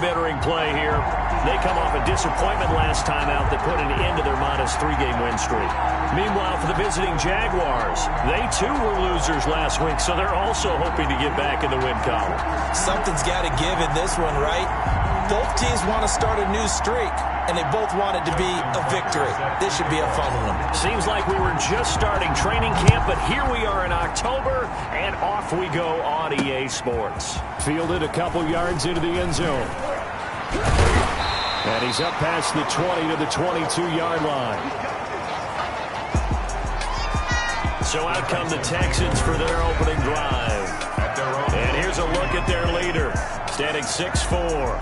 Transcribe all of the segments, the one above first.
entering play here. They come off a disappointment last time out that put an end to their -3-game win streak. Meanwhile, for the visiting Jaguars, they too were losers last week, so they're also hoping to get back in the win column. Something's got to give in this one, right? Both teams want to start a new streak, and they both want it to be a victory. This should be a fun one. Seems like we were just starting training camp, but here we are in October, and off we go on EA Sports. Fielded a couple yards into the end zone. And he's up past the 20 to the 22-yard line. So out come the Texans for their opening drive. And here's a look at their leader, standing 6'4".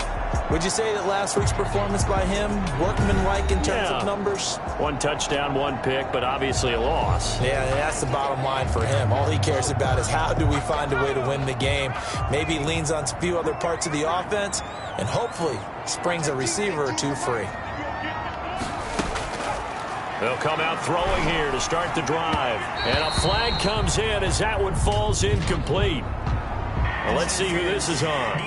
Would you say that last week's performance by him, workmanlike in terms of numbers? 1 touchdown, 1 pick, but obviously a loss. Yeah, that's the bottom line for him. All he cares about is how do we find a way to win the game. Maybe he leans on a few other parts of the offense, and hopefully springs a receiver or two free. They'll come out throwing here to start the drive. And a flag comes in as that one falls incomplete. Well, let's see who this is on.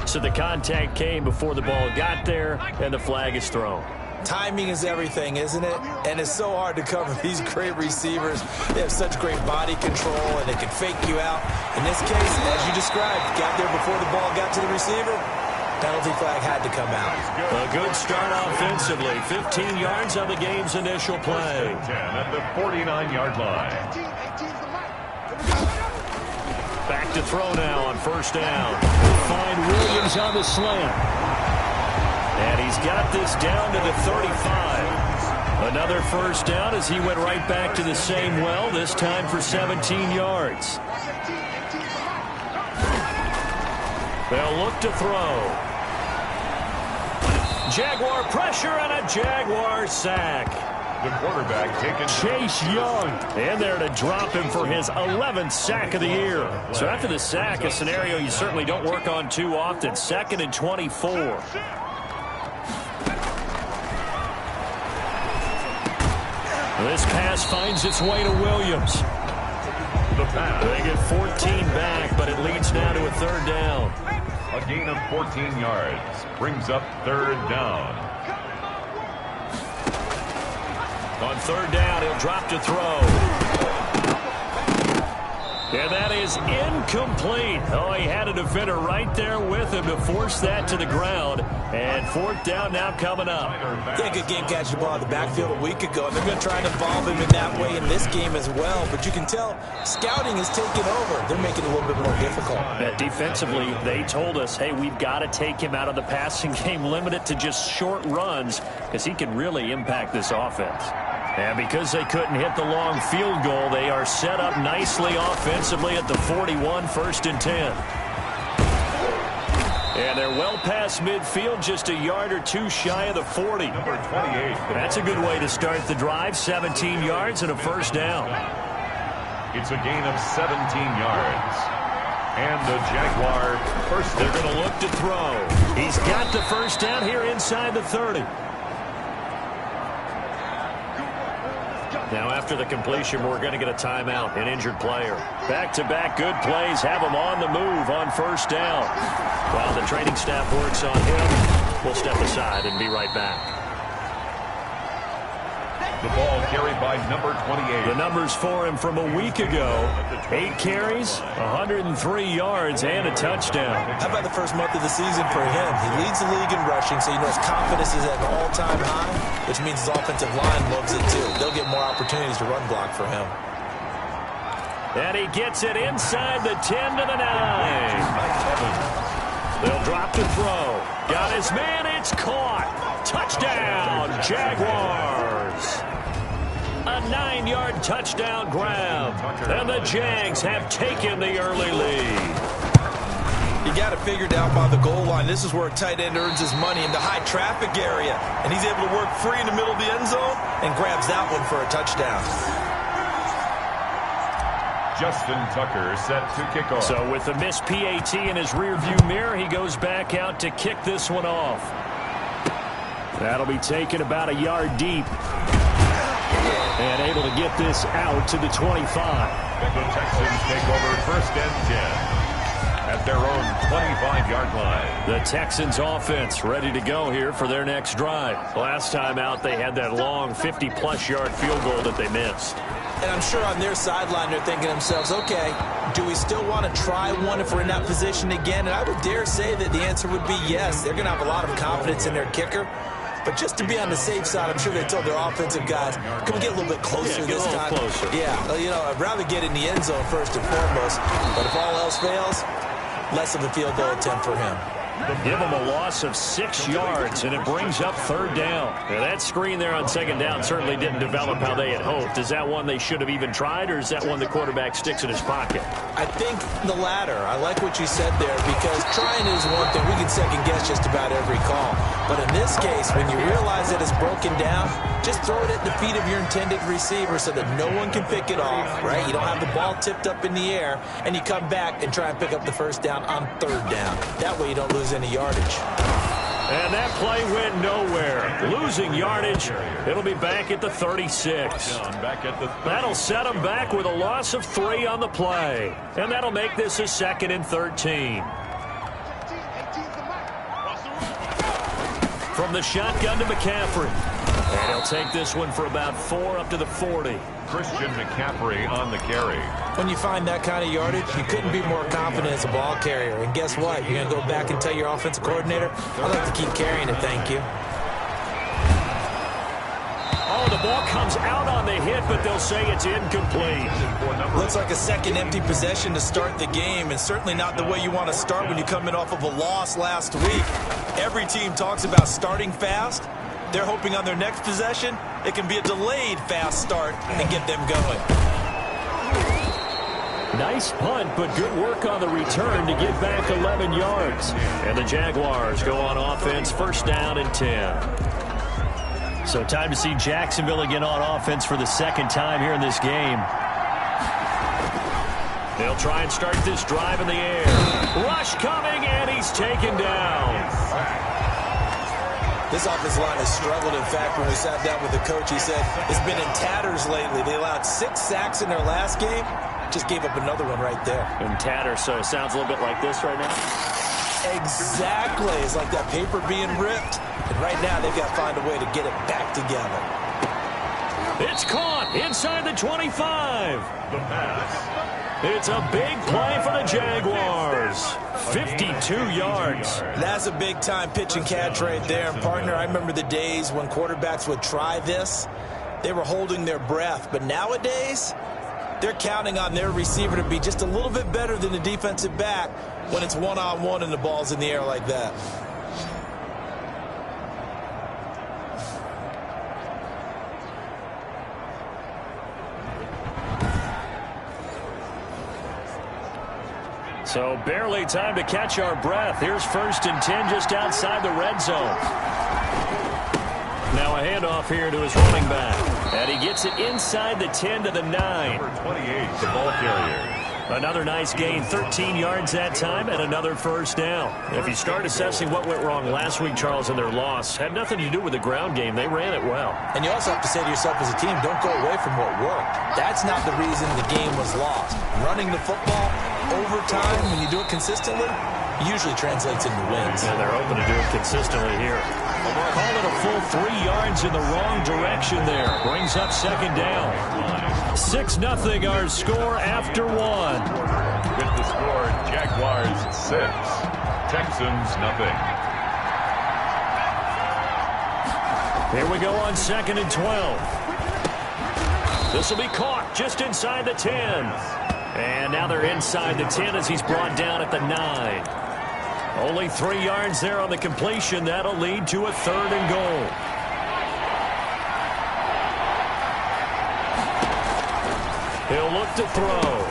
So the contact came before the ball got there, and the flag is thrown. Timing is everything, isn't it? And it's so hard to cover these great receivers. They have such great body control, and they can fake you out. In this case, as you described, got there before the ball got to the receiver. Penalty flag had to come out. A good start offensively. 15 yards on the game's initial play. 10 at the 49-yard line. Back to throw now on first down. Find Williams on the slant. And he's got this down to the 35. Another first down as he went right back to the same well, this time for 17 yards. They'll look to throw. Jaguar pressure and a Jaguar sack. The quarterback taken. Chase Young in there to drop him for his 11th sack of the year. So after the sack, a scenario you certainly don't work on too often. 2nd and 24. This pass finds its way to Williams. The pass. They get 14 back, but it leads now to a 3rd down. A gain of 14 yards brings up 3rd down. On 3rd down, he'll drop to throw. And that is incomplete. Oh, he had a defender right there with him to force that to the ground. And 4th down now coming up. Yeah, good game catching the ball in the backfield a week ago. And they're going to try and involve him in that way in this game as well. But you can tell scouting is taking over. They're making it a little bit more difficult. Defensively, they told us, hey, we've got to take him out of the passing game, limit it to just short runs, because he can really impact this offense. And because they couldn't hit the long field goal, they are set up nicely offensively at the 41, 1st and 10. And they're well past midfield, just a yard or two shy of the 40. Number 28. That's a good way to start the drive, 17 yards and a 1st down. It's a gain of 17 yards. And the Jaguar first. They're going to look to throw. He's got the 1st down here inside the 30. Now after the completion, we're going to get a timeout, an injured player. Back-to-back good plays have him on the move on 1st down. While the training staff works on him, we'll step aside and be right back. The ball carried by number 28. The numbers for him from a week ago. 8 carries, 103 yards, and a touchdown. How about the first month of the season for him? He leads the league in rushing, so you know his confidence is at an all-time high, which means his offensive line loves it too. They'll get more opportunities to run block for him. And he gets it inside the 10 to the 9. They'll drop to throw. Got his man, it's caught. Touchdown, Jaguars. A 9-yard touchdown grab. And the Jags have taken the early lead. You got it figured out by the goal line. This is where a tight end earns his money in the high traffic area. And he's able to work free in the middle of the end zone and grabs that one for a touchdown. Justin Tucker set to kick off. So with the missed PAT in his rearview mirror, he goes back out to kick this one off. That'll be taken about a yard deep. And able to get this out to the 25. The Texans take over 1st and 10 at their own 25-yard line. The Texans offense ready to go here for their next drive. Last time out, they had that long 50-plus yard field goal that they missed. And I'm sure on their sideline they're thinking to themselves, okay, do we still want to try one if we're in that position again? And I would dare say that the answer would be yes. They're going to have a lot of confidence in their kicker. But just to be on the safe side, I'm sure they told their offensive guys, can we get a little bit closer this time? Closer. Yeah, you know, I'd rather get in the end zone first and foremost. But if all else fails, less of a field goal attempt for him. Give him a loss of 6 yards, and it brings up 3rd down. Now, that screen there on 2nd down certainly didn't develop how they had hoped. Is that one they should have even tried, or is that one the quarterback sticks in his pocket? I think the latter. I like what you said there, because trying is one thing. We can second-guess just about every call. But in this case, when you realize that it's broken down, just throw it at the feet of your intended receiver so that no one can pick it off, right? You don't have the ball tipped up in the air, and you come back and try and pick up the 1st down on 3rd down. That way you don't lose any yardage. And that play went nowhere. Losing yardage. It'll be back at the 36. That'll set them back with a loss of 3 on the play. And that'll make this a 2nd and 13. From the shotgun to McCaffrey. And he'll take this one for about 4 up to the 40. Christian McCaffrey on the carry. When you find that kind of yardage, you couldn't be more confident as a ball carrier. And guess what? You're going to go back and tell your offensive coordinator, I'd like to keep carrying it, thank you. Oh, the ball comes out on the hit, but they'll say it's incomplete. Looks like a second empty possession to start the game, and certainly not the way you want to start when you come in off of a loss last week. Every team talks about starting fast. They're hoping on their next possession, it can be a delayed fast start and get them going. Nice punt, but good work on the return to get back 11 yards. And the Jaguars go on offense, 1st down and 10. So time to see Jacksonville again on offense for the 2nd time here in this game. They'll try and start this drive in the air. Rush coming, and he's taken down. This offensive line has struggled. In fact, when we sat down with the coach, he said it's been in tatters lately. They allowed 6 sacks in their last game. Just gave up another one right there. In tatters, so it sounds a little bit like this right now? Exactly. It's like that paper being ripped. And right now, they've got to find a way to get it back together. It's caught inside the 25. The pass. It's a big play for the Jaguars. 52 yards. That's a big-time pitch and catch right there. And, partner, I remember the days when quarterbacks would try this. They were holding their breath. But nowadays, they're counting on their receiver to be just a little bit better than the defensive back when it's one-on-one and the ball's in the air like that. So barely time to catch our breath. Here's 1st and 10 just outside the red zone. Now a handoff here to his running back. And he gets it inside the 10 to the 9. Number 28, the ball carrier. Another nice gain, 13 yards that time, and another 1st down. If you start assessing what went wrong last week, Charles, in their loss, had nothing to do with the ground game. They ran it well. And you also have to say to yourself as a team, don't go away from what worked. That's not the reason the game was lost. Running the football over time, when you do it consistently, usually translates into wins. And they're hoping to do it consistently here. Call it a full 3 yards in the wrong direction there. Brings up 2nd down. 6-0 our score after 1. With the score, Jaguars 6, Texans nothing. Here we go on 2nd and 12. This will be caught just inside the 10. And now they're inside the 10 as he's brought down at the 9. Only 3 yards there on the completion. That'll lead to a 3rd and goal. He'll look to throw.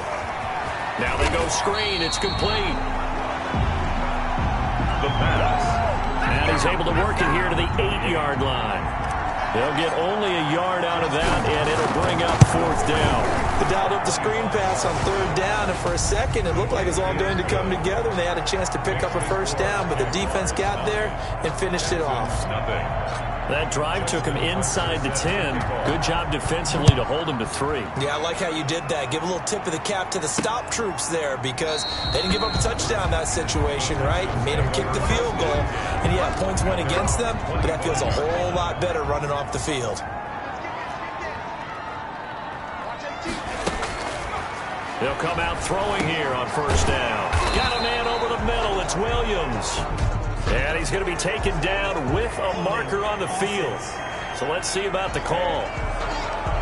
Now they go screen. It's complete. The pass. And he's able to work it here to the 8-yard line. They'll get only a yard out of that, and it'll bring up 4th down. They dialed up the screen pass on third down, and for a second, it looked like it was all going to come together, and they had a chance to pick up a first down, but the defense got there and finished it off. That drive took him inside the 10. Good job defensively to hold him to 3. Yeah, I like how you did that. Give a little tip of the cap to the stop troops there because they didn't give up a touchdown in that situation, right? Made them kick the field goal. And, yeah, points went against them, but that feels a whole lot better running off the field. They'll come out throwing here on first down. Got a man over the middle. It's Williams. And he's going to be taken down with a marker on the field. So let's see about the call.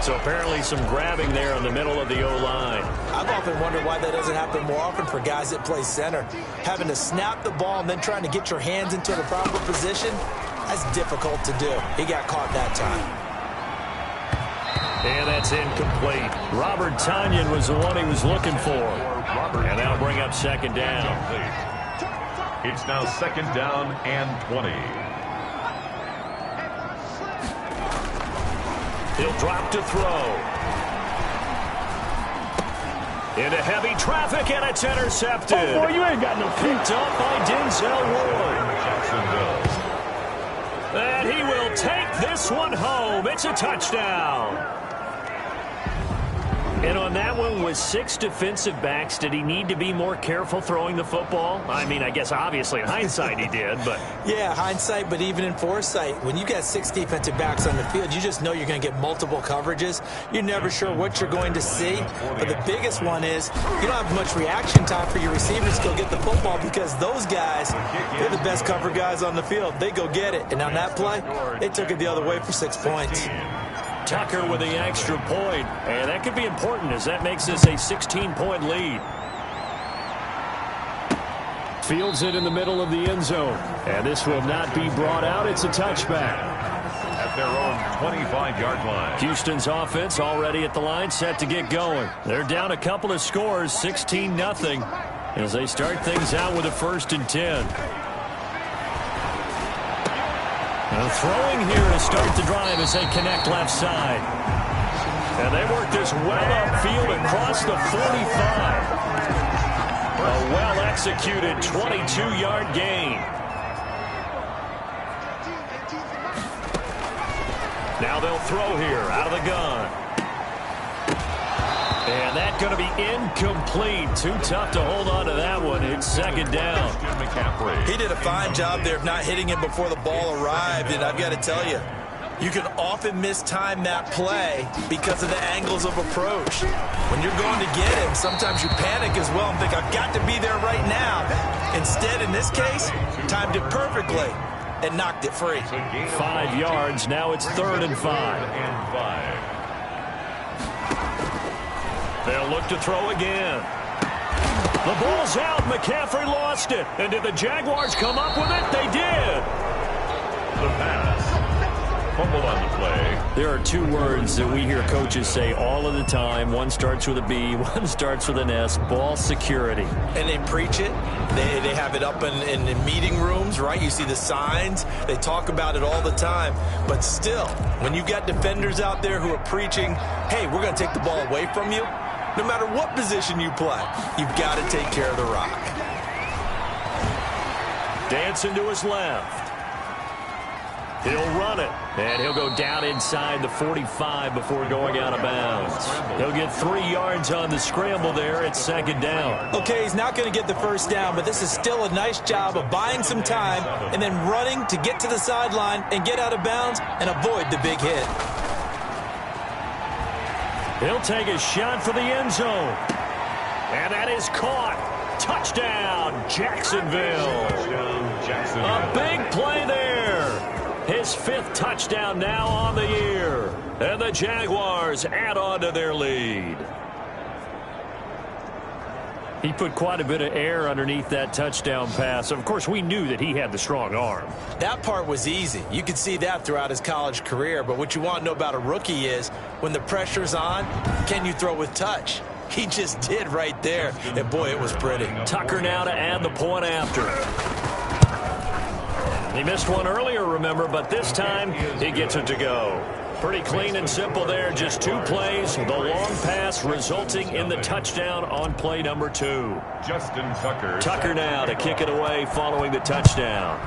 So apparently some grabbing there in the middle of the O-line. I've often wondered why that doesn't happen more often for guys that play center. Having to snap the ball and then trying to get your hands into the proper position, that's difficult to do. He got caught that time. And that's incomplete. Robert Tonyan was the one he was looking for. And that'll bring up second down. It's now second down and 20. He'll drop to throw. Into heavy traffic, and it's intercepted. Oh, boy, you ain't got no Picked up by Denzel Ward. And he will take this one home. It's a touchdown. And on that one, with 6 defensive backs, did he need to be more careful throwing the football? I mean, I guess obviously in hindsight he did, but... Yeah, hindsight, but even in foresight, when you got 6 defensive backs on the field, you just know you're going to get multiple coverages. You're never sure what you're going to see. But the biggest one is you don't have much reaction time for your receivers to go get the football because those guys, they're the best cover guys on the field. They go get it. And on that play, they took it the other way for 6 points. Tucker with the extra point, and that could be important as that makes this a 16-point lead. Fields it in the middle of the end zone, and this will not be brought out. It's a touchback. At their own 25-yard line. Houston's offense already at the line, set to get going. They're down a couple of scores, 16-0, as they start things out with a 1st and 10. Now throwing here to start the drive as they connect left side. And they work this well upfield across the 45. A well-executed 22-yard gain. Now they'll throw here out of the gun. And that's going to be incomplete. Too tough to hold on to that one. It's second down. He did a fine job there of not hitting him before the ball arrived. And I've got to tell you, you can often mistime that play because of the angles of approach. When you're going to get him, sometimes you panic as well and think, I've got to be there right now. Instead, in this case, timed it perfectly and knocked it free. 5 yards. Now it's 3rd and 5. They'll look to throw again. The ball's out. McCaffrey lost it. And did the Jaguars come up with it? They did. The pass. Fumble on the play. There are 2 words that we hear coaches say all of the time. One starts with a B, one starts with an S. Ball security. And they preach it. They have it up in meeting rooms, right? You see the signs. They talk about it all the time. But still, when you got defenders out there who are preaching, hey, we're going to take the ball away from you, no matter what position you play, you've got to take care of the rock. Dancing to his left. He'll run it, and he'll go down inside the 45 before going out of bounds. He'll get 3 yards on the scramble there at second down. Okay, he's not going to get the first down, but this is still a nice job of buying some time and then running to get to the sideline and get out of bounds and avoid the big hit. He'll take a shot for the end zone. And that is caught. Touchdown, Jacksonville. A big play there. His 5th touchdown now on the year. And the Jaguars add on to their lead. He put quite a bit of air underneath that touchdown pass. Of course, we knew that he had the strong arm. That part was easy. You could see that throughout his college career. But what you want to know about a rookie is when the pressure's on, can you throw with touch? He just did right there. And, boy, it was pretty. Tucker now to add the point after. He missed one earlier, remember, but this time he gets it to go. Pretty clean and simple there. Just 2 plays. The long pass resulting in the touchdown on play number 2. Justin Tucker. Tucker now to kick it away following the touchdown.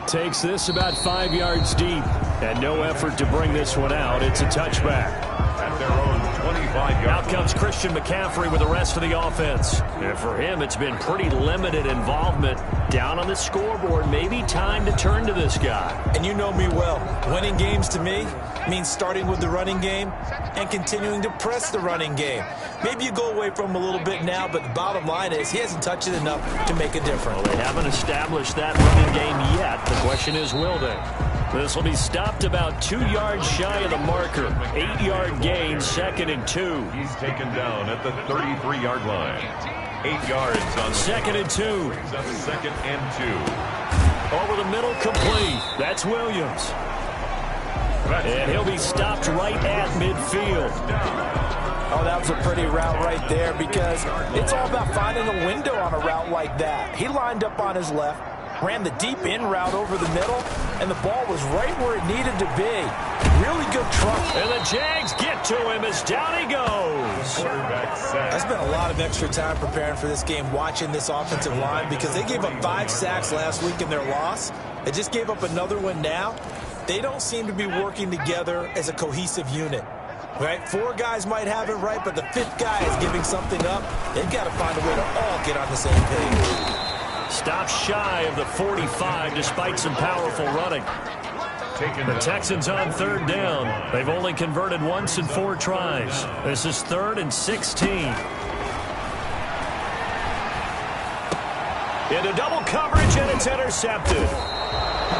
Takes this about 5 yards deep. And no effort to bring this one out. It's a touchback. At their own 25-yard. Out comes Christian McCaffrey with the rest of the offense. And for him, it's been pretty limited involvement. Down on the scoreboard, maybe time to turn to this guy. And you know me well. Winning games to me means starting with the running game and continuing to press the running game. Maybe you go away from him a little bit now, but the bottom line is he hasn't touched it enough to make a difference. Well, they haven't established that running game yet. The question is, will they? This will be stopped about 2 yards shy of the marker. 8-yard gain, 2nd and 2. He's taken down at the 33-yard line. 8 yards on 2nd and 2. Brings up 2nd and 2. Over the middle, complete. That's Williams. And he'll be stopped right at midfield. Oh, that was a pretty route right there because it's all about finding a window on a route like that. He lined up on his left, ran the deep in route over the middle, and the ball was right where it needed to be. Really good trust. And the Jags get to him as down he goes. I spent a lot of extra time preparing for this game, watching this offensive line, because they gave up 5 sacks last week in their loss. They just gave up another one now. They don't seem to be working together as a cohesive unit. Right? 4 guys might have it right, but the 5th guy is giving something up. They've got to find a way to all get on the same page. Stops shy of the 45 despite some powerful running. The Texans on 3rd down. They've only converted once in 4 tries. This is 3rd and 16. Into double coverage, and it's intercepted.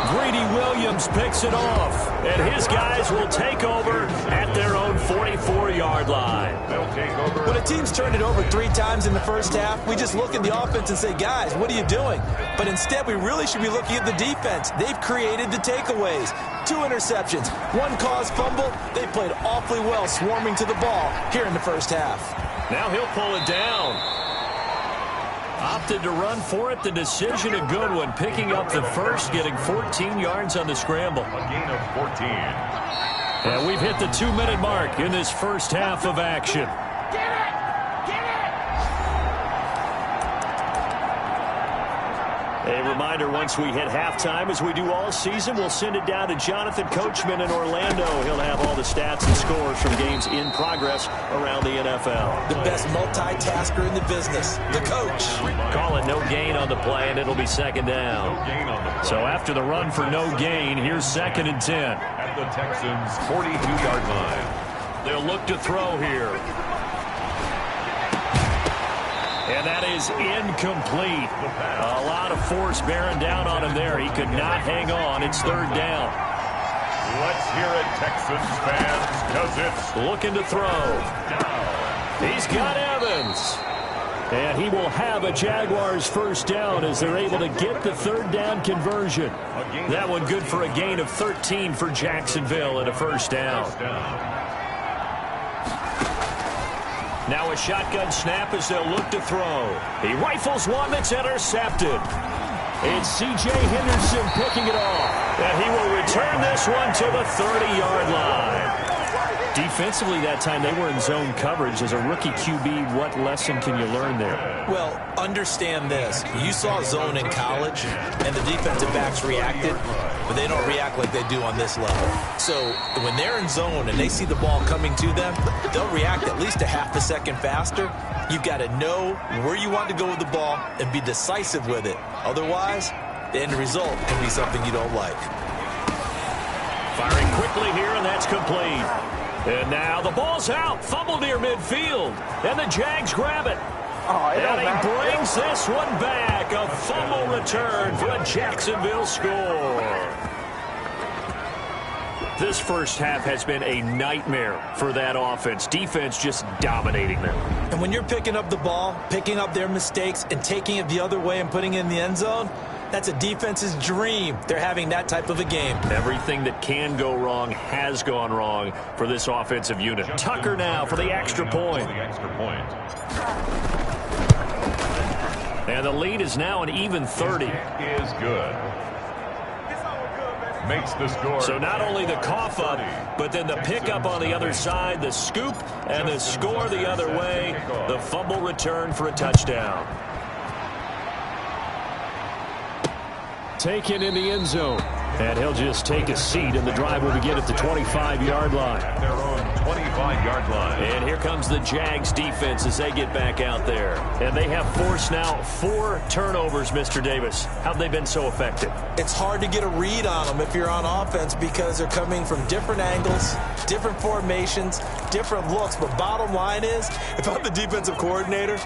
Greedy Williams picks it off, and his guys will take over at their own 44-yard line. They'll take over. When a team's turned it over 3 times in the first half, we just look at the offense and say, guys, what are you doing? But instead, we really should be looking at the defense. They've created the takeaways. 2 interceptions, 1 caused fumble. They played awfully well swarming to the ball here in the first half. Now he'll pull it down. Opted to run for it. The decision a good one. Picking up the first, getting 14 yards on the scramble. A gain of 14. And we've hit the 2-minute mark in this first half of action. A reminder, once we hit halftime, as we do all season, we'll send it down to Jonathan Coachman in Orlando. He'll have all the stats and scores from games in progress around the NFL. The best multitasker in the business, the coach. Call it no gain on the play, and it'll be 2nd down. No gain on the play. So after the run for no gain, here's 2nd and 10. At the Texans' 42-yard line. They'll look to throw here. And that is incomplete. A lot of force bearing down on him there. He could not hang on. It's 3rd down. Let's hear it, Texans fans, because it's looking to throw. He's got Evans. And he will have a Jaguars first down as they're able to get the 3rd down conversion. That one good for a gain of 13 for Jacksonville and a first down. Now a shotgun snap as they'll look to throw. He rifles one that's intercepted. It's C.J. Henderson picking it off. And he will return this one to the 30-yard line. Defensively that time, they were in zone coverage. As a rookie QB, what lesson can you learn there? Well, understand this. You saw zone in college, and the defensive backs reacted, but they don't react like they do on this level. So when they're in zone and they see the ball coming to them, they'll react at least a half a second faster. You've got to know where you want to go with the ball and be decisive with it. Otherwise, the end result can be something you don't like. Firing quickly here, and that's complete. And now the ball's out. Fumble near midfield. And the Jags grab it. And he brings this one back. A fumble return for a Jacksonville score. This first half has been a nightmare for that offense. Defense just dominating them. And when you're picking up the ball, picking up their mistakes, and taking it the other way and putting it in the end zone, that's a defense's dream. They're having that type of a game. Everything that can go wrong has gone wrong for this offensive unit. Tucker now for the extra point. And the lead is now an even 30. Is good. makes the score. So not only the cough up, but then the pickup on the other side, the scoop, and the score the other way. The fumble return for a touchdown. Taken in the end zone. And he'll just take a seat, and the drive will begin at the 25-yard line. At their own 25-yard line. And here comes the Jags defense as they get back out there. And they have forced now 4 turnovers, Mr. Davis. How've they been so effective? It's hard to get a read on them if you're on offense because they're coming from different angles, different formations, different looks. But bottom line is, if I'm the defensive coordinator,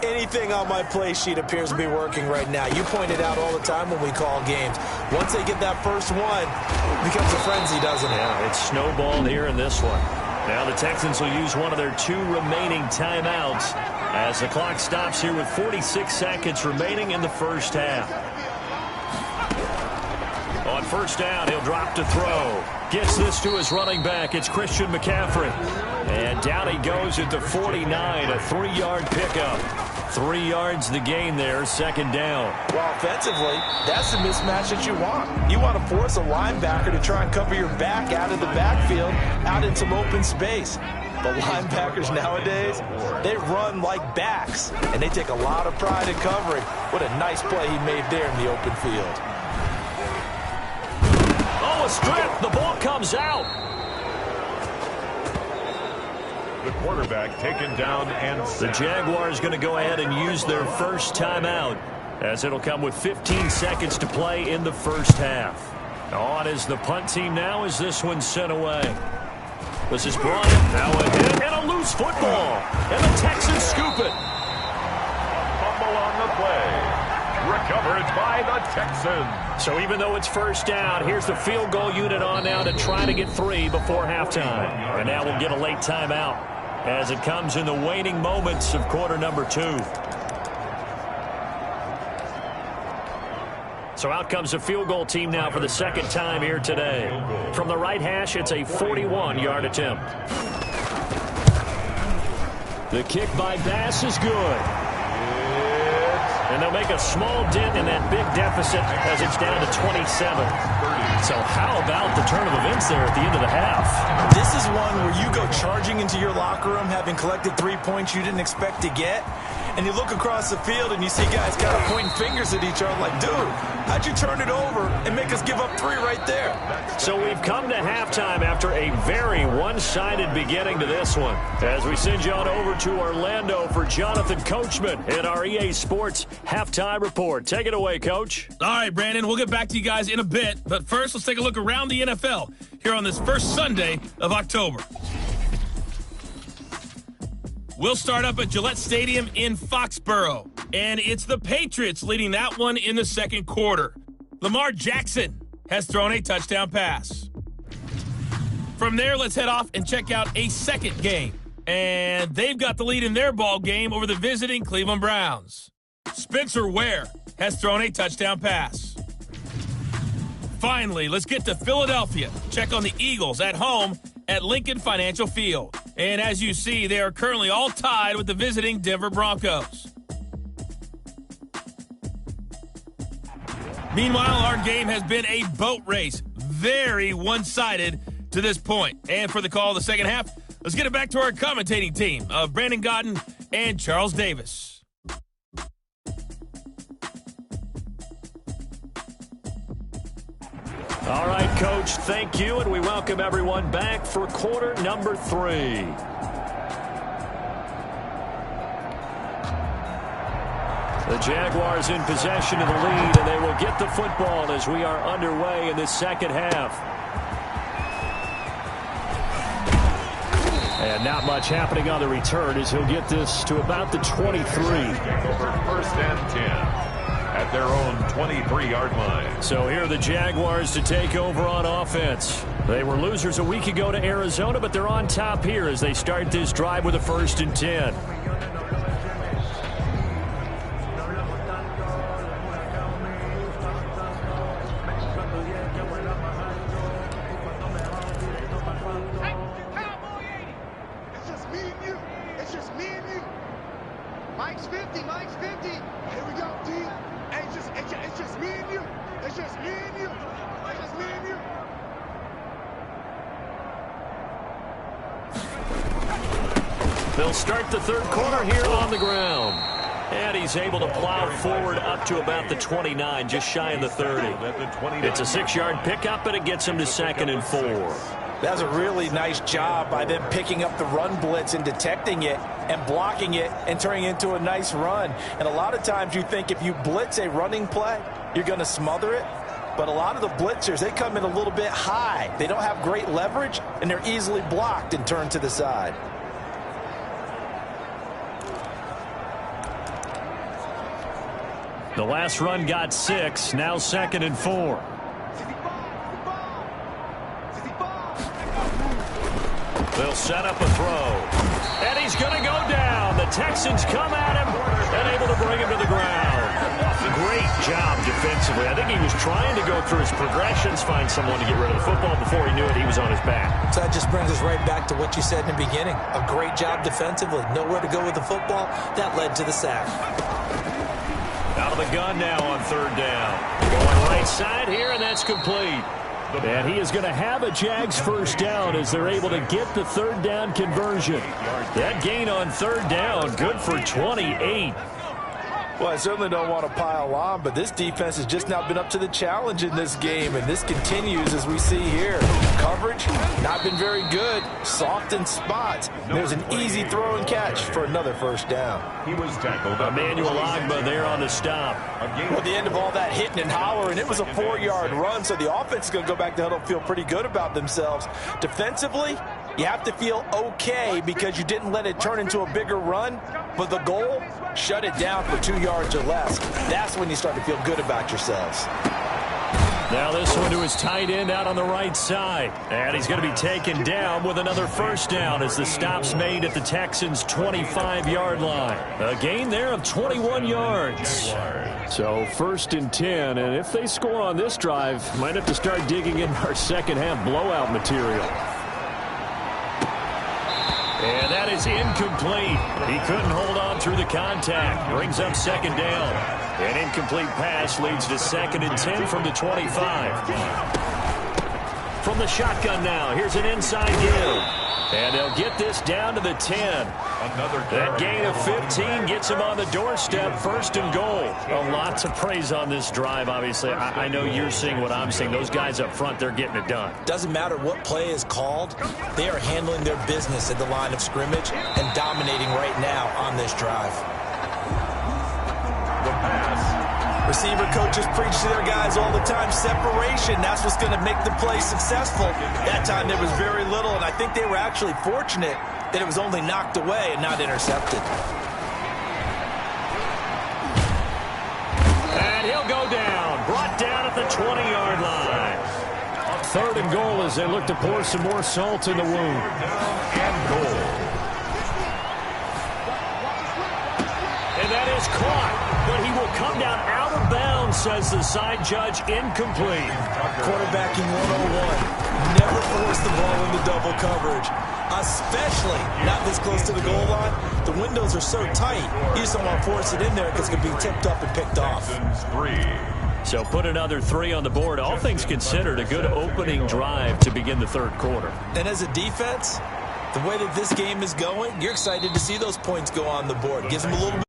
anything on my play sheet appears to be working right now. You point it out all the time when we call games. Once they get that first one, it becomes a frenzy, doesn't it? Yeah, it's snowballed here in this one. Now the Texans will use one of their 2 remaining timeouts as the clock stops here with 46 seconds remaining in the first half. On first down, he'll drop to throw. Gets this to his running back. It's Christian McCaffrey. And down he goes at the 49, a 3-yard pickup. 3 yards the gain there, second down. Well, offensively, that's the mismatch that you want. You want to force a linebacker to try and cover your back out of the backfield, out in some open space. The linebackers nowadays, they run like backs, and they take a lot of pride in covering. What a nice play he made there in the open field. Oh, a strip. The ball comes out. The quarterback taken down and The Jaguars going to go ahead and use their first timeout as it'll come with 15 seconds to play in the first half. On is the punt team now as this one's sent away. This is Bryant. Now a hit and a loose football. And the Texans scoop it. fumble on the play. Recovered by the Texans. So even though it's first down, here's the field goal unit on now to try to get 3 before halftime. And now we'll get a late timeout as it comes in the waning moments of quarter number 2. So out comes the field goal team now for the second time here today. From the right hash, it's a 41-yard attempt. The kick by Bass is good. And they'll make a small dent in that big deficit as it's down to 27. So how about the turn of events there at the end of the half? This is one where you go charging into your locker room having collected 3 points you didn't expect to get. And you look across the field and you see guys kind of pointing fingers at each other like, dude, how'd you turn it over and make us give up 3 right there? So we've come to halftime after a very one-sided beginning to this one. As we send you on over to Orlando for Jonathan Coachman in our EA Sports Halftime Report. Take it away, Coach. All right, Brandon, we'll get back to you guys in a bit. But first, let's take a look around the NFL here on this first Sunday of October. We'll start up at Gillette Stadium in Foxborough, and it's the Patriots leading that one in the second quarter. Lamar Jackson has thrown a touchdown pass. From there, let's head off and check out a second game, and they've got the lead in their ball game over the visiting Cleveland Browns. Spencer Ware has thrown a touchdown pass. Finally, let's get to Philadelphia. Check on the Eagles at home at Lincoln Financial Field. And as you see, they are currently all tied with the visiting Denver Broncos. Meanwhile, our game has been a boat race. Very one-sided to this point. And for the call of the second half, let's get it back to our commentating team of Brandon Godden and Charles Davis. All right, Coach, thank you, and we welcome everyone back for quarter number 3. The Jaguars in possession of the lead, and they will get the football as we are underway in this second half. And not much happening on the return as he'll get this to about the 23. Over first and 10. At their own 23-yard line. So here are the Jaguars to take over on offense. They were losers a week ago to Arizona, but they're on top here as they start this drive with a 1st and 10. It's just me and you. It's just me and you. Mike's 50. Mike's 50. Here we go, D. It's just me and you. It's just me and you. It's just me and you. They'll start the third quarter here on the ground. And he's able to plow forward up to about the 29, just shy of the 30. It's a 6-yard pickup, and it gets him to 2nd and 4. That's a really nice job by them picking up the run blitz and detecting it and blocking it and turning it into a nice run. And a lot of times you think if you blitz a running play, you're going to smother it. But a lot of the blitzers, they come in a little bit high. They don't have great leverage, and they're easily blocked and turned to the side. The last run got 6, now 2nd and 4. They'll set up a throw. And he's going to go down. The Texans come at him and able to bring him to the ground. Great job defensively. I think he was trying to go through his progressions, find someone to get rid of the football. Before he knew it, he was on his back. So that just brings us right back to what you said in the beginning. A great job defensively. Nowhere to go with the football. That led to the sack. Out of the gun now on 3rd down. Going right side here, and that's complete. And he is going to have a Jags first down as they're able to get the 3rd down conversion. That gain on 3rd down, good for 28. Well, I certainly don't want to pile on, but this defense has just not been up to the challenge in this game, and this continues as we see here. Coverage, not been very good. Soft in spots. There's an easy throw and catch for another first down. He was tackled. Emmanuel Ogbah there on the stop. Well, at the end of all that hitting and hollering, it was a 4-yard run, so the offense is going to go back to huddle, feel pretty good about themselves. Defensively, you have to feel okay because you didn't let it turn into a bigger run, but the goal, shut it down for 2 yards or less. That's when you start to feel good about yourselves. Now this one to his tight end out on the right side. And he's going to be taken down with another first down as the stop's made at the Texans' 25-yard line. A gain there of 21 yards. So 1st and 10, and if they score on this drive, might have to start digging in our second-half blowout material. And that is incomplete. He couldn't hold on through the contact. Brings up 2nd down. An incomplete pass leads to 2nd and 10 from the 25. From the shotgun now, here's an inside give. And they'll get this down to the 10. That gain of 15 gets him on the doorstep, 1st and goal. A lot to praise on this drive, obviously. I know you're seeing what I'm seeing. Those guys up front, they're getting it done. Doesn't matter what play is called. They are handling their business at the line of scrimmage and dominating right now on this drive. The pass. Receiver coaches preach to their guys all the time. Separation, that's what's going to make the play successful. That time there was very little, and I think they were actually fortunate that it was only knocked away and not intercepted. And he'll go down. Brought down at the 20-yard line. 3rd and goal as they look to pour some more salt in the wound. And goal. And that is caught, but he will come down out of bounds, says the side judge, incomplete. Quarterbacking 101. Never force the ball into double coverage, especially not this close to the goal line. The windows are so tight, you just don't want to force it in there because it could be tipped up and picked off. So put another 3 on the board. All things considered, a good opening drive to begin the 3rd quarter. And as a defense, the way that this game is going, you're excited to see those points go on the board. Gives them a little bit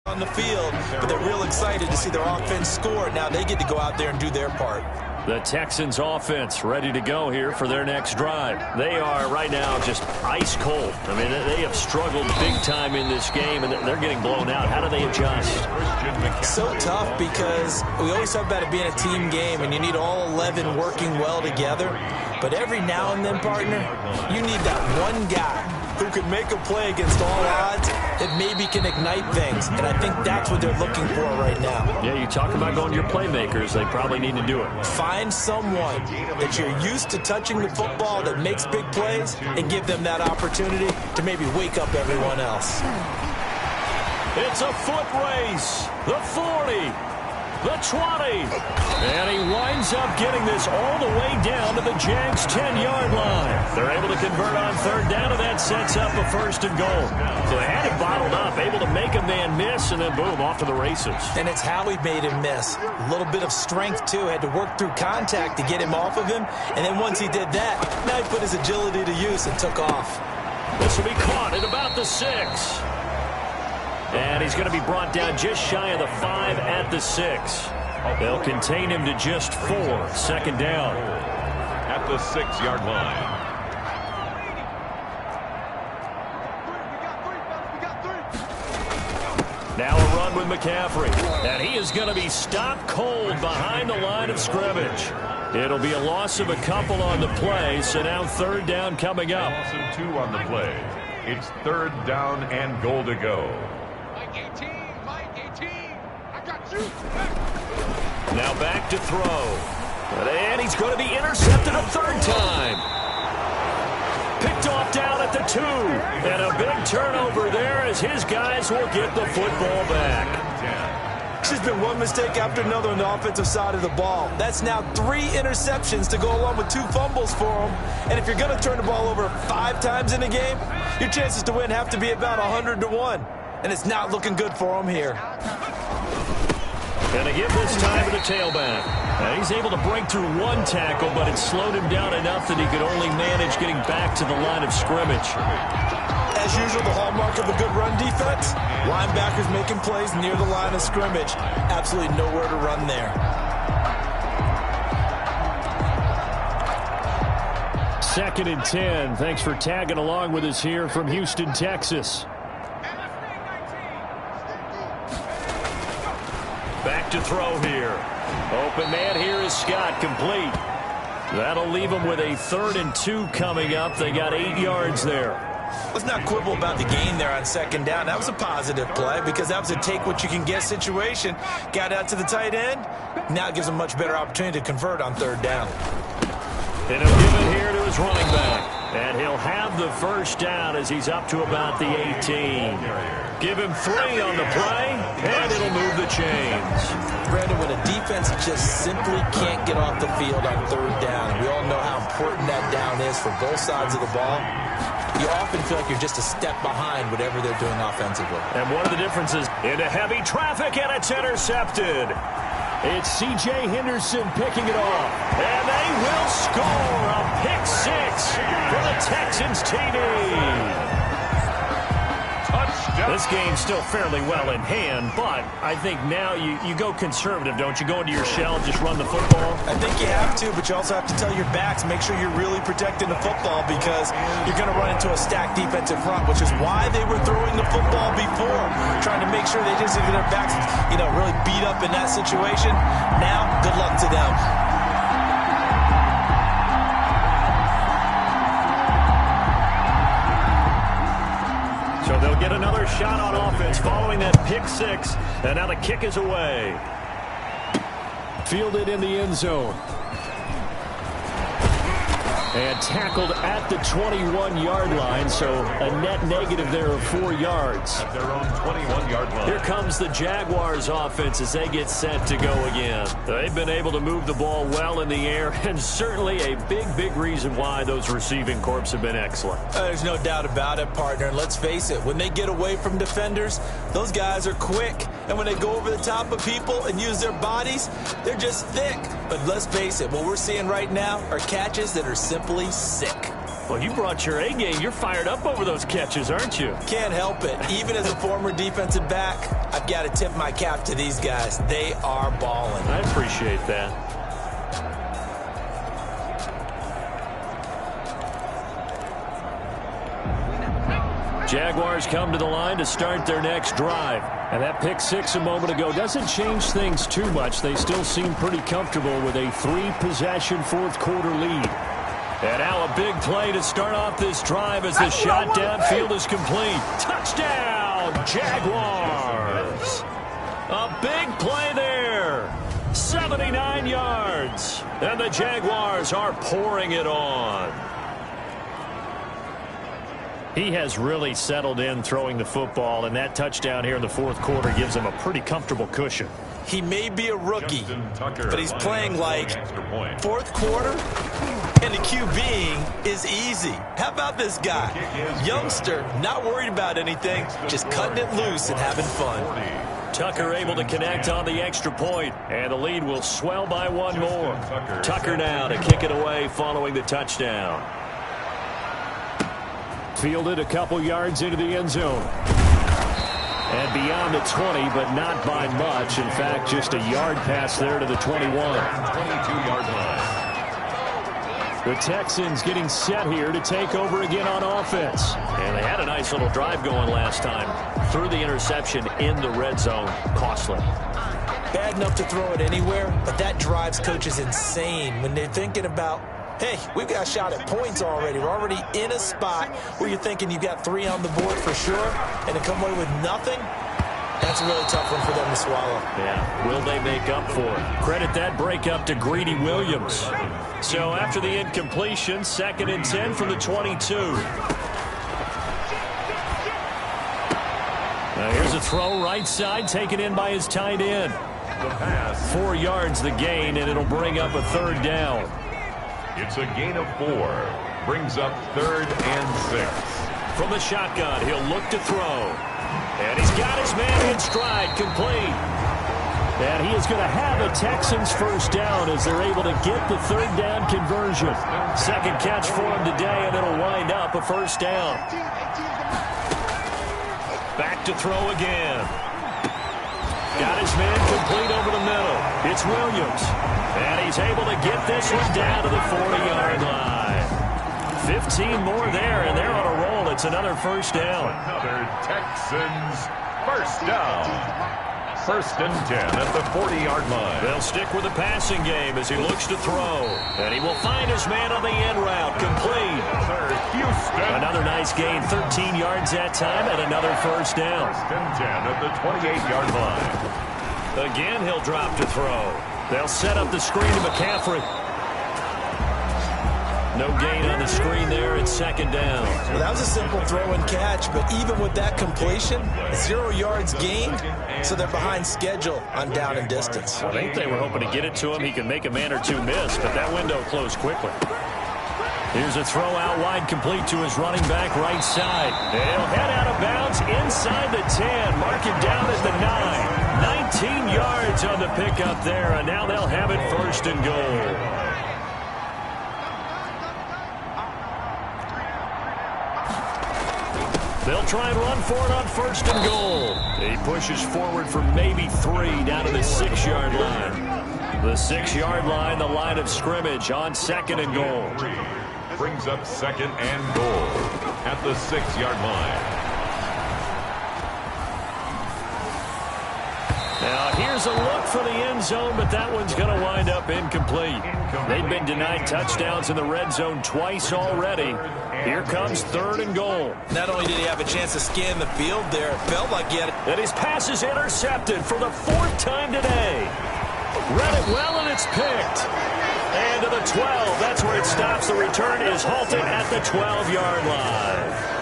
on the field, but they're real excited to see their offense score. Now they get to go out there and do their part. The Texans offense ready to go here for their next drive. They are right now just ice cold. I mean, they have struggled big time in this game, and they're getting blown out. How do they adjust? So tough because we always talk about it being a team game, and you need all 11 working well together. But every now and then, partner, you need that one guy who can make a play against all odds that maybe can ignite things. And I think that's what they're looking for right now. Yeah, you talk about going to your playmakers. They probably need to do it. Find someone that you're used to touching the football that makes big plays and give them that opportunity to maybe wake up everyone else. It's a foot race. The 40. The 20. And he winds up getting this all the way down to the Jags' 10-yard line. They're able to convert on third down, and that sets up a first and goal. So they had him bottled up, able to make a man miss, and then boom, off to the races. And it's how he made him miss. A little bit of strength, too. Had to work through contact to get him off of him. And then once he did that, now he put his agility to use and took off. This will be caught at about the 6. And he's going to be brought down just shy of the 5 at the 6. They'll contain him to just 4. Second down. At the 6-yard line. Now a run with McCaffrey. And he is going to be stopped cold behind the line of scrimmage. It'll be a loss of a couple on the play, so now third down coming up. Loss of 2 on the play. It's third down and goal to go. Mike 18, Mike 18. I got you. Now back to throw. And he's going to be intercepted a third time. Picked off down at the 2. And a big turnover there as his guys will get the football back. It's just been one mistake after another on the offensive side of the ball. That's now 3 interceptions to go along with 2 fumbles for him. And if you're going to turn the ball over 5 times in a game, your chances to win have to be about 100-1. And it's not looking good for him here. Going to give this time to the tailback. And he's able to break through 1 tackle, but it slowed him down enough that he could only manage getting back to the line of scrimmage. As usual, the hallmark of a good run defense, linebackers making plays near the line of scrimmage. Absolutely nowhere to run there. Second and 10. Thanks for tagging along with us here from Houston, Texas. Back to throw here. Open man here is Scott, complete. That'll leave them with a 3rd and 2 coming up. They got 8 yards there. Let's not quibble about the gain there on second down. That was a positive play because that was a take-what-you-can-get situation. Got out to the tight end. Now it gives him a much better opportunity to convert on third down. And he'll give it here to his running back. And he'll have the first down as he's up to about the 18. Give him 3 on the play, and it'll move the chains. Brandon, when a defense just simply can't get off the field on third down, we all know how important that down is for both sides of the ball. You often feel like you're just a step behind whatever they're doing offensively. And one of the differences, into heavy traffic, and it's intercepted. It's C.J. Henderson picking it off. And they will score a pick 6 for the Texans TD. This game's still fairly well in hand, but I think now you go conservative, don't you? Go into your shell and just run the football? I think you have to, but you also have to tell your backs, make sure you're really protecting the football because you're going to run into a stacked defensive front, which is why they were throwing the football before, trying to make sure they just get their backs, really beat up in that situation. Now, good luck to them. So they'll get another shot on offense following that pick 6. And now the kick is away. Fielded in the end zone. And tackled at the 21-yard line, so a net negative there of 4 yards. At their own 21-yard line. Here comes the Jaguars offense as they get set to go again. They've been able to move the ball well in the air, and certainly a big reason why those receiving corps have been excellent. There's no doubt about it, partner. And let's face it, when they get away from defenders, those guys are quick. And when they go over the top of people and use their bodies, they're just thick. But let's face it, what we're seeing right now are catches that are simply sick. Well, you brought your A game. You're fired up over those catches, aren't you? Can't help it. Even as a former defensive back, I've got to tip my cap to these guys. They are balling. I appreciate that. Jaguars come to the line to start their next drive. And that pick 6 a moment ago doesn't change things too much. They still seem pretty comfortable with a 3-possession fourth-quarter lead. And now a big play to start off this drive as the shot downfield is complete. Touchdown, Jaguars! A big play there. 79 yards. And the Jaguars are pouring it on. He has really settled in throwing the football, and that touchdown here in the fourth quarter gives him a pretty comfortable cushion. He may be a rookie, but he's playing like fourth quarter, and the QBing is easy. How about this guy? Youngster, not worried about anything, just cutting it loose and having fun. Tucker able to connect on the extra point, and the lead will swell by one more. Tucker now to kick it away following the touchdown. Fielded a couple yards into the end zone. And beyond the 20, but not by much. In fact, just a yard pass there to the 21. 22-yard line. The Texans getting set here to take over again on offense. And they had a nice little drive going last time. Threw the interception in the red zone. Costly. Bad enough to throw it anywhere, but that drives coaches insane when they're thinking about, hey, we've got a shot at points already. We're already in a spot where you're thinking you've got 3 on the board for sure, and to come away with nothing, that's a really tough one for them to swallow. Yeah, will they make up for it? Credit that breakup to Greedy Williams. So after the incompletion, 2nd and 10 from the 22. Now here's a throw right side, taken in by his tight end. The pass. 4 yards the gain, and it'll bring up a 3rd down. It's a gain of 4. Brings up 3rd and 6. From the shotgun, he'll look to throw. And he's got his man in stride, complete. And he is going to have a Texans first down as they're able to get the 3rd down conversion. 2nd catch for him today, and it'll wind up a first down. Back to throw again. Got his man complete over the middle. It's Williams. And he's able to get this one down to the 40-yard line. 15 more there, and they're on a roll. It's another first down. Another Texans first down. 1st and 10 at the 40-yard line. They'll stick with the passing game as he looks to throw. And he will find his man on the end route. Complete. Houston. Another nice gain. 13 yards that time and another first down. 1st and 10 at the 28-yard line. Again, he'll drop to throw. They'll set up the screen to McCaffrey. No gain on the screen there. It's 2nd down. Well, that was a simple throw and catch, but even with that completion, 0 yards gained, so they're behind schedule on down and distance. I think they were hoping to get it to him. He can make a man or two miss, but that window closed quickly. Here's a throw out wide, complete to his running back right side. They'll head out of bounds inside the 10. Mark him down at the 9. 19 yards on the pickup there, and now they'll have it 1st and goal. They'll try and run for it on 1st and goal. He pushes forward for maybe 3 down to the 6-yard line. The 6-yard line, the line of scrimmage on 2nd and goal. Brings up 2nd and goal at the 6-yard line. Now here's a look for the end zone, but that one's going to wind up incomplete. They've been denied touchdowns in the red zone twice already. Here comes 3rd and goal. Not only did he have a chance to scan the field there, it felt like he had it. And his pass is intercepted for the 4th time today. Read it well, and it's picked. And to the 12. That's where it stops. The return is halted at the 12-yard line.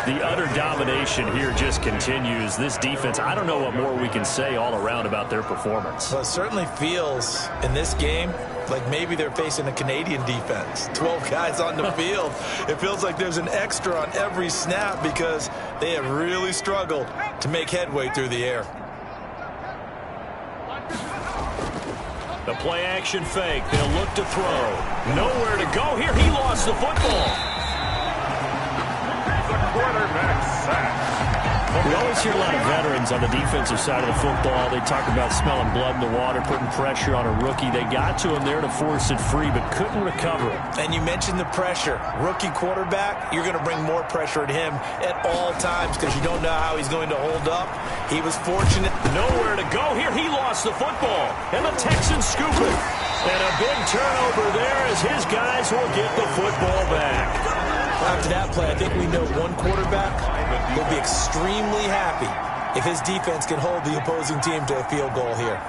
The utter domination here just continues. This defense, I don't know what more we can say all around about their performance. Well, it certainly feels in this game like maybe they're facing a Canadian defense. 12 guys on the field. It feels like there's an extra on every snap because they have really struggled to make headway through the air. The play action fake. They'll look to throw. Nowhere to go here. He lost the football. The quarterback sack. We always hear a lot of veterans on the defensive side of the football. They talk about smelling blood in the water, putting pressure on a rookie. They got to him there to force it free, but couldn't recover it. And you mentioned the pressure. Rookie quarterback, you're going to bring more pressure at him at all times because you don't know how he's going to hold up. He was fortunate. Nowhere to go here. He lost the football, and the Texans scoop it. And a big turnover there as his guys will get the football back. After that play, I think we know one quarterback will be extremely happy if his defense can hold the opposing team to a field goal here.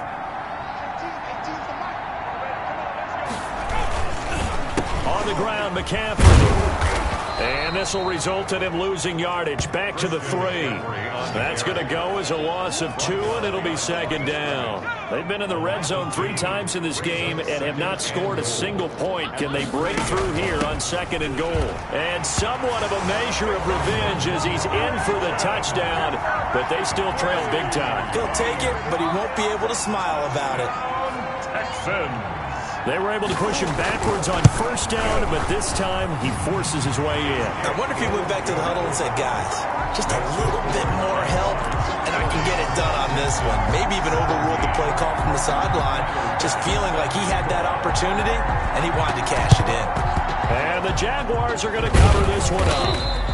On the ground, McCaffrey. And this will result in him losing yardage. Back to the 3. That's going to go as a loss of 2, and it'll be second down. They've been in the red zone 3 times in this game and have not scored a single point. Can they break through here on second and goal? And somewhat of a measure of revenge as he's in for the touchdown, but they still trail big time. He'll take it, but he won't be able to smile about it. Texans. They were able to push him backwards on first down, but this time he forces his way in. I wonder if he went back to the huddle and said, guys, just a little bit more help, and I can get it done on this one. Maybe even overruled the play call from the sideline, just feeling like he had that opportunity, and he wanted to cash it in. And the Jaguars are going to cover this one up.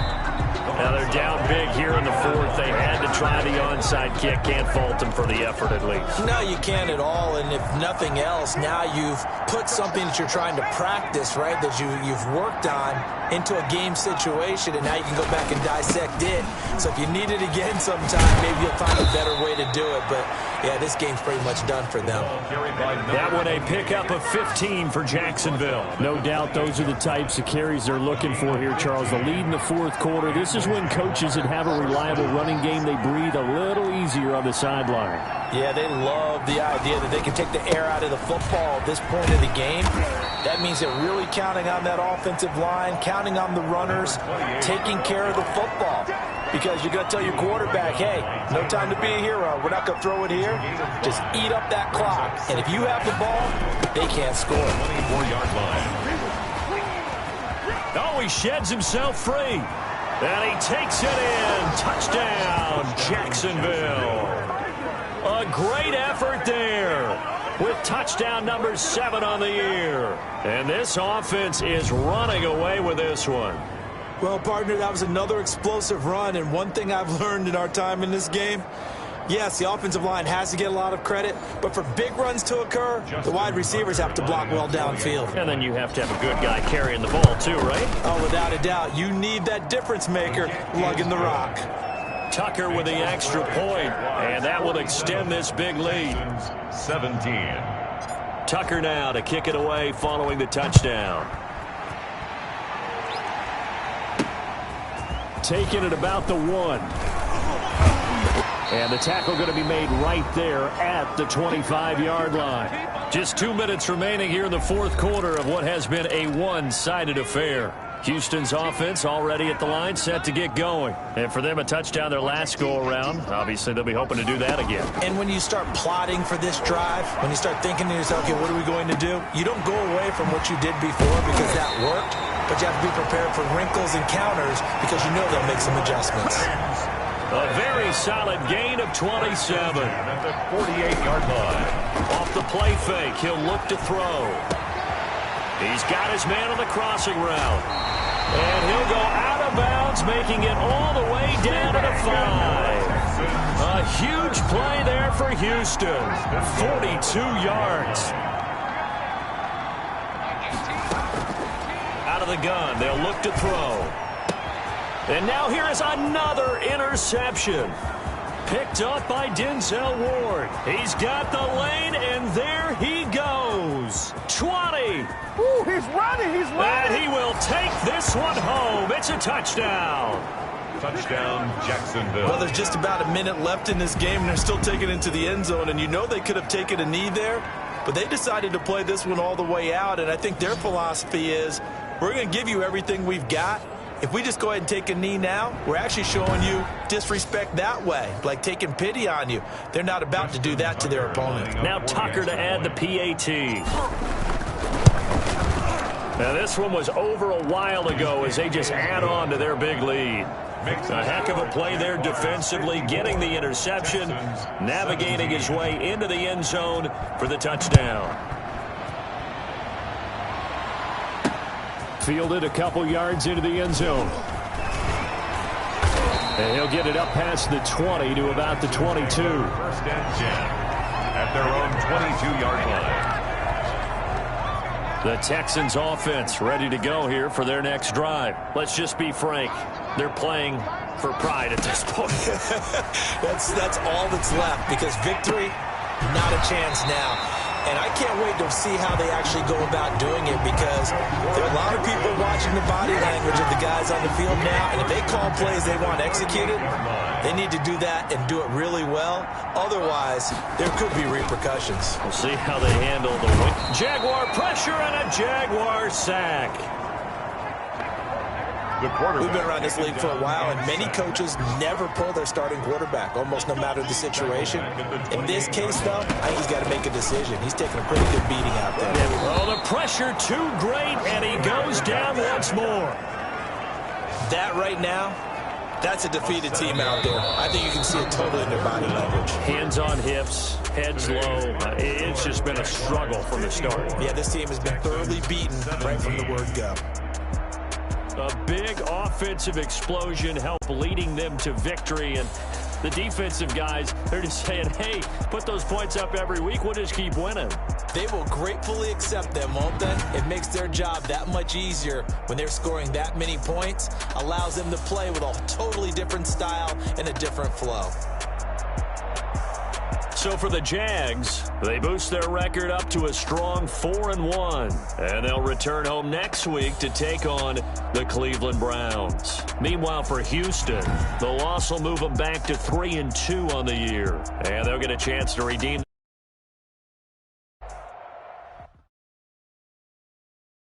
Now they're down big here in the 4th. They had to try the onside kick. Can't fault them for the effort at least. No, you can't at all. And if nothing else, now you've put something that you're trying to practice, right, that you've worked on into a game situation, and now you can go back and dissect it. So if you need it again sometime, maybe you'll find a better way to do it. But, yeah, this game's pretty much done for them. That one a pickup of 15 for Jacksonville. No doubt those are the types of carries they're looking for here, Charles. The lead in the 4th quarter. This is when coaches that have a reliable running game, they breathe a little easier on the sideline. Yeah, they love the idea that they can take the air out of the football at this point of the game. That means they're really counting on that offensive line, counting on the runners, taking care of the football. Because you're going to tell your quarterback, hey, no time to be a hero. We're not going to throw it here. Just eat up that clock. And if you have the ball, they can't score. 24-yard line. Oh, he sheds himself free. And he takes it in. Touchdown, Jacksonville. A great effort there with touchdown number 7 on the year. And this offense is running away with this one. Well, partner, that was another explosive run. And one thing I've learned in our time in this game, yes, the offensive line has to get a lot of credit, but for big runs to occur, the wide receivers have to block well downfield. And then you have to have a good guy carrying the ball too, right? Oh, without a doubt. You need that difference maker lugging the rock. Tucker with the extra point, and that will extend this big lead. 17. Tucker now to kick it away following the touchdown. Taking it about the 1. And the tackle going to be made right there at the 25-yard line. Just 2 minutes remaining here in the 4th quarter of what has been a one-sided affair. Houston's offense already at the line, set to get going. And for them, a touchdown their last go-around. Obviously, they'll be hoping to do that again. And when you start plotting for this drive, when you start thinking to yourself, okay, what are we going to do? You don't go away from what you did before because that worked, but you have to be prepared for wrinkles and counters because you know they'll make some adjustments. A very solid gain of 27. At the 48-yard line. Off the play fake, he'll look to throw. He's got his man on the crossing route. And he'll go out of bounds, making it all the way down to the 5. A huge play there for Houston. 42 yards. Out of the gun, they'll look to throw. And now here is another interception. Picked up by Denzel Ward. He's got the lane, and there he goes. 20. Ooh, he's running. And he will take this one home. It's a touchdown. Touchdown, Jacksonville. Well, there's just about a minute left in this game, and they're still taking it into the end zone. And you know they could have taken a knee there, but they decided to play this one all the way out. And I think their philosophy is, we're going to give you everything we've got. If we just go ahead and take a knee now, we're actually showing you disrespect that way, like taking pity on you. They're not about to do that to their opponent. Now Tucker to add the PAT. Now this one was over a while ago as they just add on to their big lead. A heck of a play there defensively, getting the interception, navigating his way into the end zone for the touchdown. Fielded a couple yards into the end zone. And he'll get it up past the 20 to about the 22. First and 10 at their own 22-yard line. The Texans offense ready to go here for their next drive. Let's just be frank. They're playing for pride at this point. That's all that's left, because victory, not a chance now. and I can't wait to see how they actually go about doing it, because there are a lot of people watching the body language of the guys on the field now, and if they call plays they want executed, they need to do that and do it really well. Otherwise, there could be repercussions. We'll see how they handle the Jaguar pressure and a Jaguar sack. We've been around this league for a while, and many coaches never pull their starting quarterback, almost no matter the situation. In this case, though, I think he's got to make a decision. He's taking a pretty good beating out there. Oh, the pressure too great, and he goes down once more. That right now, that's a defeated team out there. I think you can see it totally in their body language. Hands on hips, heads low. It's just been a struggle from the start. Yeah, this team has been thoroughly beaten right from the word go. A big offensive explosion helped leading them to victory, and the defensive guys, they're just saying, hey, put those points up every week, we'll just keep winning. They will gratefully accept them, won't they? It makes their job that much easier when they're scoring that many points, allows them to play with a totally different style and a different flow. So for the Jags, they boost their record up to a strong 4-1. And they'll return home next week to take on the Cleveland Browns. Meanwhile, for Houston, the loss will move them back to 3-2 on the year. And they'll get a chance to redeem